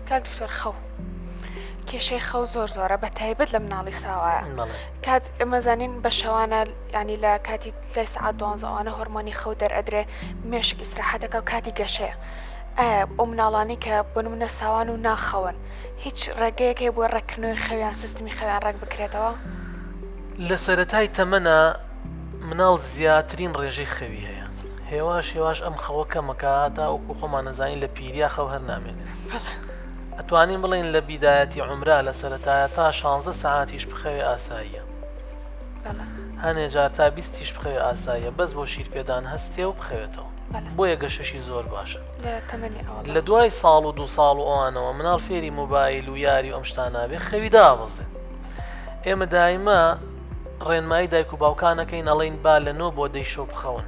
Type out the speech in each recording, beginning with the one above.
کاک دکتۆر خەو کێشەی خەو زۆر زۆرە بە تایبەت لە مناڵی ساوایە کات ئێمەزانین بە شەوانە ینی لە کاتی لای سعات 12وانە هۆرمۆنی خەو دەرئەدرێ مێشک ئیسراحەتەکە و کاتی گەشەیە ئایا ئەو مناڵانی کە بۆ نمونە ساوان و ناخەون هیچ ڕێگەیەکی بۆ ڕێککردنەوەی خەویان سیستمی خەویان ڕێک بکرێتەوە؟ لە سەرەتای تەمەنە مناڵ زیاترین ڕێژەی خەوی هەیە هێواش ئەم خەوە کەمەکەتا وەکو خۆمان نەزانین لە پیریا خەو هەر نامێنێت ئەتوانین بڵین لە بیدایەتی عمرا لە سەرەتایە تا 16 ساعاتیش بخەوێ ئاساییە هەنێ جار تا 20 بخەوێ ئاساییە بەس بۆ شیرپێدان هەستێ و بخەوێتەوە بۆیە گەشەشی زۆر باشە لە دوای ساڵ و 2 ساڵ و ئەوانەوە مناڵ فێری مۆبایل و یاری و ئەم شتانابێ خەوی دابەزێ ئێمە دایمە ڕێنمایی دایک و باوکانەکەی نەڵێن با لە 9 بۆ 10 شەو بخەون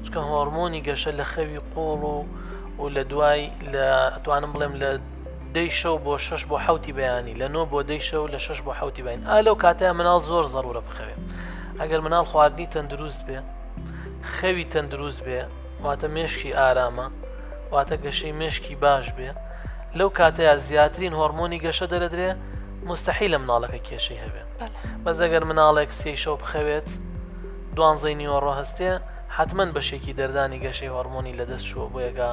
چکە هۆرمۆنی گەشە لە خەوی قوڵ و لە دوای ئەتوانم بڵێم لە 10 شەو بۆ 6 بۆ 7 بەیانی لە 9 بۆ 10 شەو لە 6 بۆ 7 بین ئالەو کاتەیە مناڵ زۆر زەڕورە بخەوێ ئەگەر مناڵ خواردنی تەندروست بێ خەوی تەندروست بێ واتە مێشکی ئارامە واتە گەشەی مێشکی باش بێ لەو کاتەیە زیاترین هۆرمۆنی گەشە دەرەدرێ مستحیل لە مناڵەکە کێشەی هەبێ بەس ئەگەر مناڵێک 3 شەو بخەوێت 12 نیوەڕۆ هەستێ حتمما بەشێکی دەردانی گەشەی هۆرمۆنی لەدەست چووە بۆ یەکە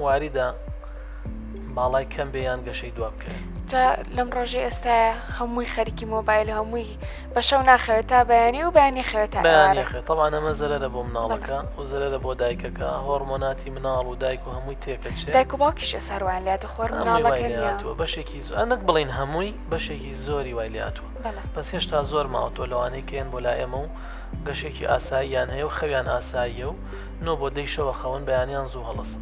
واریدە باڵای کەم بێیان گەشەی دوا بکرێت جا لەم ڕۆژەی ئێستا هەمووی خەریکی مۆبایل هەمووی بە شەو ناخەوێت تا بەیانی و بەیانی خەوێت بەیانیخێت تەوانە ئەمە زەرەرە بۆ مناڵەکە و زەرەرە بۆ دایکەکە هۆرمۆناتی مناڵ و دایک و هەمووی تێکەچێت دایک و باوکیش ئێساروان لاتە خۆر مناڵەکەیاتوە بەشێکی ئەنەک بڵین هەمووی بەشێکی زۆری وای لاتوە بەس هێشتا زۆر ماوەتۆ لەوانەی کێن بۆ لا ئێمە و گەشێکی ئاساییان هەیە و خەویان ئاساییە و 9 بۆ 10 شەوە خەون بەیانیان زوو هەڵەسن